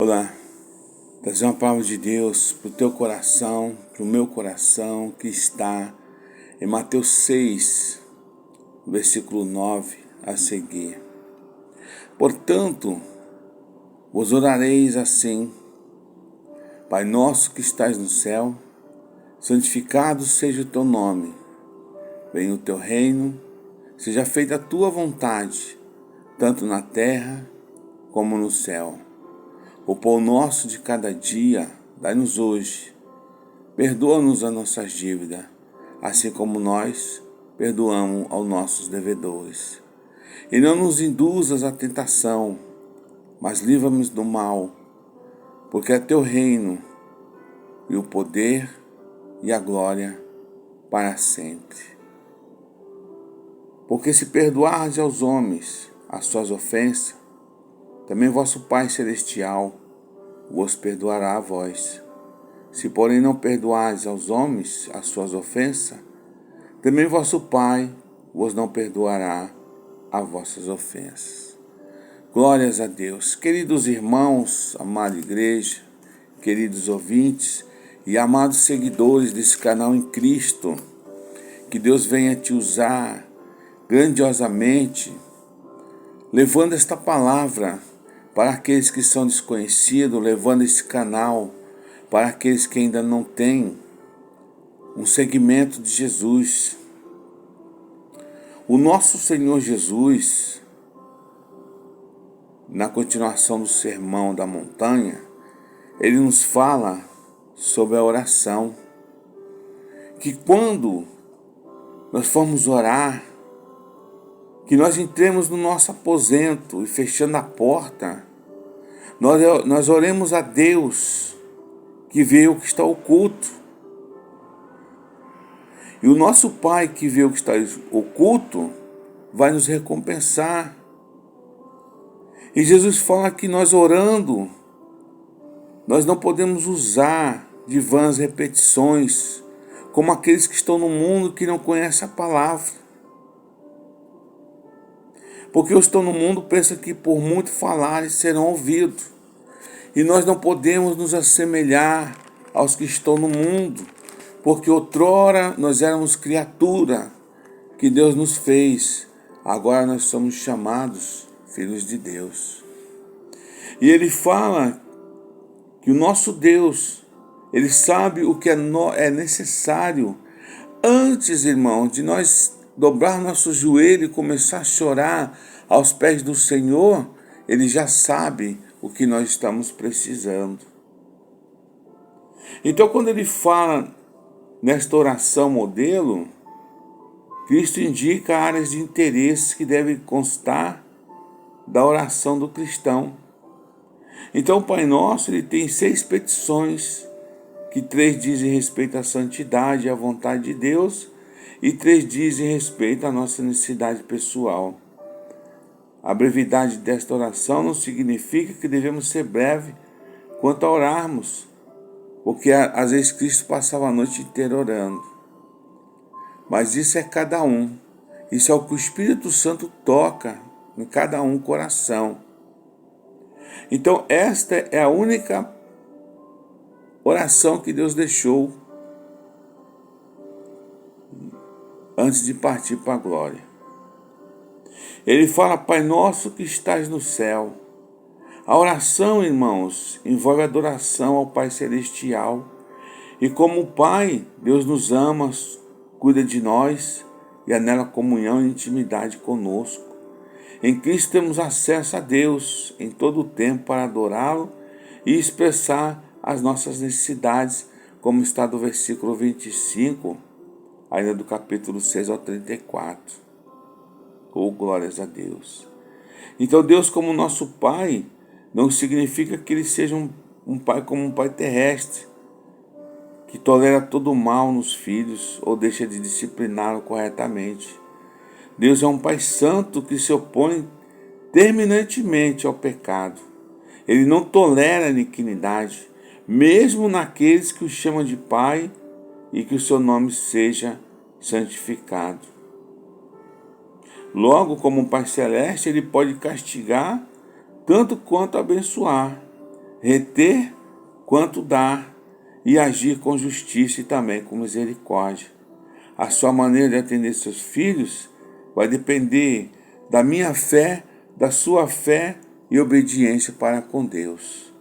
Olá, trazer uma palavra de Deus para o teu coração, para o meu coração, que está em Mateus 6, versículo 9 a seguir. Portanto, vos orareis assim: Pai nosso que estás no céu, santificado seja o teu nome. Venha o teu reino, seja feita a tua vontade, tanto na terra como no céu. O pão nosso de cada dia, dai-nos hoje. Perdoa-nos as nossas dívidas, assim como nós perdoamos aos nossos devedores. E não nos induzas à tentação, mas livra-nos do mal, porque é teu reino, e o poder e a glória para sempre. Porque se perdoardes aos homens as suas ofensas, também vosso Pai Celestial vos perdoará a vós. Se, porém, não perdoardes aos homens as suas ofensas, também vosso Pai vos não perdoará as vossas ofensas. Glórias a Deus. Queridos irmãos, amada igreja, queridos ouvintes e amados seguidores desse canal em Cristo, que Deus venha te usar grandiosamente, levando esta palavra para aqueles que são desconhecidos, levando esse canal para aqueles que ainda não têm um segmento de Jesus. O nosso Senhor Jesus, na continuação do Sermão da Montanha, ele nos fala sobre a oração, que quando nós formos orar, que nós entremos no nosso aposento e fechando a porta, nós oremos a Deus que vê o que está oculto. E o nosso Pai que vê o que está oculto vai nos recompensar. E Jesus fala que nós orando, nós não podemos usar de vãs repetições, como aqueles que estão no mundo que não conhecem a palavra. Porque os que estão no mundo pensam que por muito falarem serão ouvidos. E nós não podemos nos assemelhar aos que estão no mundo, porque outrora nós éramos criatura que Deus nos fez. Agora nós somos chamados filhos de Deus. E ele fala que o nosso Deus, ele sabe o que é necessário. Antes, irmão, de nós dobrar nosso joelho e começar a chorar aos pés do Senhor, ele já sabe o que nós estamos precisando. Então, quando ele fala nesta oração modelo, Cristo indica áreas de interesse que devem constar da oração do cristão. Então, o Pai Nosso ele tem 6 petições, que 3 dizem respeito à santidade e à vontade de Deus, e 3 dizem respeito à nossa necessidade pessoal. A brevidade desta oração não significa que devemos ser breves quanto a orarmos, porque às vezes Cristo passava a noite inteira orando. Mas isso é cada um. Isso é o que o Espírito Santo toca em cada um coração. Então esta é a única oração que Deus deixou antes de partir para a glória. Ele fala: Pai nosso que estás no céu. A oração, irmãos, envolve adoração ao Pai Celestial. E como o Pai, Deus nos ama, cuida de nós e anela comunhão e intimidade conosco. Em Cristo temos acesso a Deus em todo o tempo para adorá-lo e expressar as nossas necessidades, como está do versículo 25, ainda do capítulo 6 ao 34. Glórias a Deus. Então Deus como nosso Pai não significa que Ele seja um Pai como um Pai terrestre, que tolera todo o mal nos filhos ou deixa de discipliná-lo corretamente. Deus é um Pai santo que se opõe terminantemente ao pecado. Ele não tolera a iniquidade, mesmo naqueles que o chamam de Pai e que o seu nome seja santificado. Logo, como um Pai Celeste, ele pode castigar tanto quanto abençoar. reter quanto dar e agir com justiça e também com misericórdia. A sua maneira de atender seus filhos vai depender da minha fé, da sua fé e obediência para com Deus.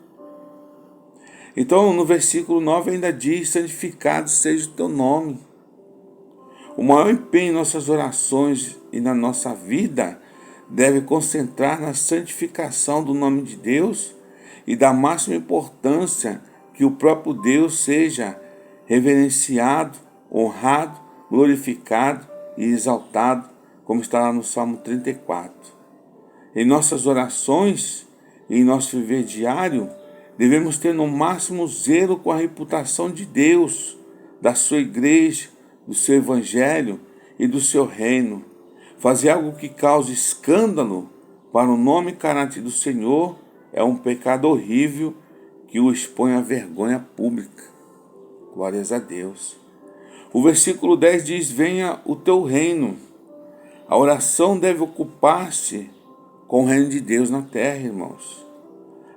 Então, no versículo 9 ainda diz: santificado seja o teu nome. O maior empenho em nossas orações e na nossa vida deve concentrar na santificação do nome de Deus e da máxima importância que o próprio Deus seja reverenciado, honrado, glorificado e exaltado, como está lá no Salmo 34. Em nossas orações e em nosso viver diário, devemos ter no máximo zelo com a reputação de Deus, da sua igreja, do seu evangelho e do seu reino. Fazer algo que cause escândalo para o nome e caráter do Senhor é um pecado horrível que o expõe à vergonha pública. Glórias a Deus. O versículo 10 diz: venha o teu reino. A oração deve ocupar-se com o reino de Deus na terra, irmãos.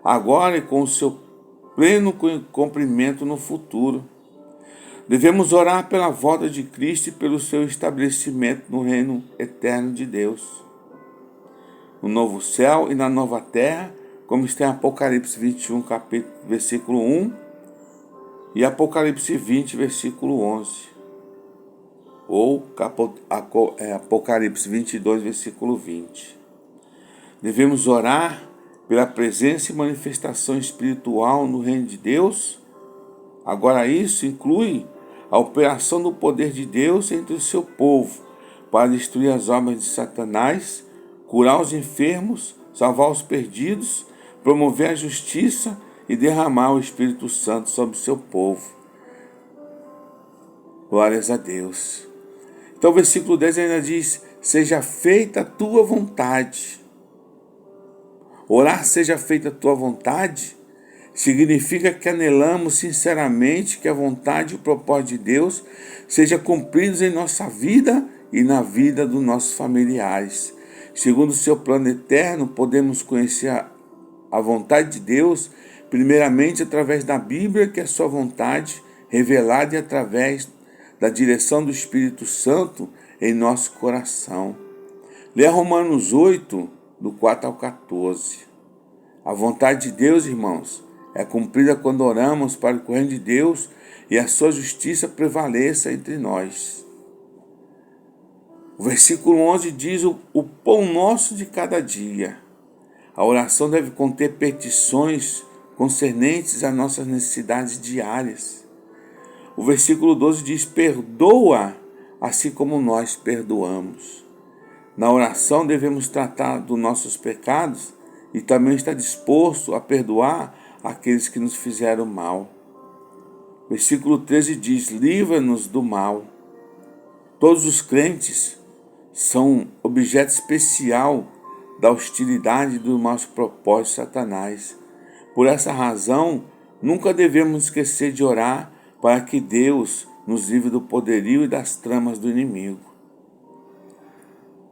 Agora e com o seu pleno cumprimento no futuro. Devemos orar pela volta de Cristo e pelo seu estabelecimento no reino eterno de Deus, no novo céu e na nova terra, como está em Apocalipse 21, versículo 1 e Apocalipse 20, versículo 11, ou Apocalipse 22, versículo 20. Devemos orar pela presença e manifestação espiritual no reino de Deus. Agora, isso inclui a operação do poder de Deus entre o seu povo para destruir as obras de Satanás, curar os enfermos, salvar os perdidos, promover a justiça e derramar o Espírito Santo sobre o seu povo. Glórias a Deus. Então o versículo 10 ainda diz: seja feita a tua vontade. Orar seja feita a tua vontade significa que anelamos sinceramente que a vontade e o propósito de Deus sejam cumpridos em nossa vida e na vida dos nossos familiares. Segundo o seu plano eterno, podemos conhecer a vontade de Deus, primeiramente através da Bíblia, que é a sua vontade, revelada e através da direção do Espírito Santo em nosso coração. Leia Romanos 8, do 4 ao 14. A vontade de Deus, irmãos, é cumprida quando oramos para que o reino de Deus e a sua justiça prevaleça entre nós. O versículo 11 diz: o pão nosso de cada dia. A oração deve conter petições concernentes às nossas necessidades diárias. O versículo 12 diz: perdoa, assim como nós perdoamos. Na oração devemos tratar dos nossos pecados e também estar disposto a perdoar aqueles que nos fizeram mal. Versículo 13 diz: livra-nos do mal. Todos os crentes são objeto especial da hostilidade do nosso propósito Satanás. Por essa razão, nunca devemos esquecer de orar para que Deus nos livre do poderio e das tramas do inimigo.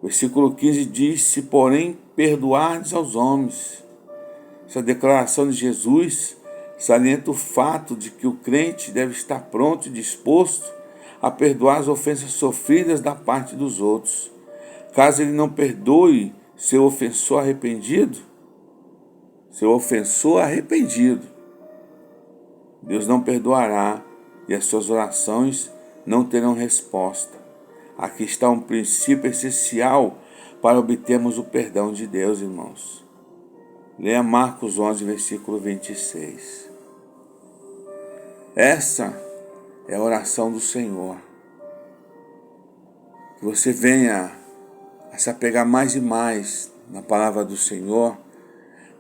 Versículo 15 diz: se porém perdoardes aos homens. Essa declaração de Jesus salienta o fato de que o crente deve estar pronto e disposto a perdoar as ofensas sofridas da parte dos outros. Caso ele não perdoe seu ofensor arrependido, Deus não perdoará e as suas orações não terão resposta. Aqui está um princípio essencial para obtermos o perdão de Deus, irmãos. Leia Marcos 11, versículo 26. Essa é a oração do Senhor. Que você venha a se apegar mais e mais na palavra do Senhor,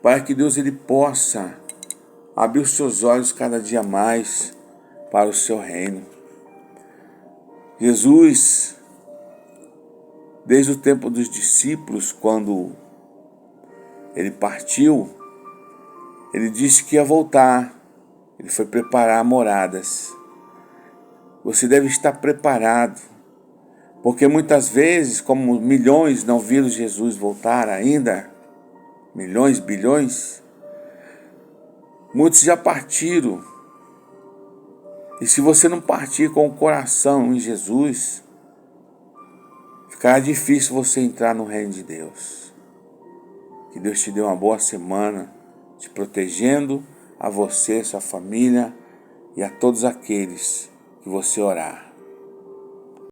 para que Deus ele possa abrir os seus olhos cada dia mais para o seu reino. Jesus, desde o tempo dos discípulos, quando ele partiu, ele disse que ia voltar. Ele foi preparar moradas. Você deve estar preparado, porque muitas vezes, como milhões não viram Jesus voltar ainda, milhões, bilhões, Muitos já partiram. E se você não partir com o coração em Jesus, ficará difícil você entrar no reino de Deus. Que Deus te dê uma boa semana, te protegendo a você, sua família e a todos aqueles que você orar.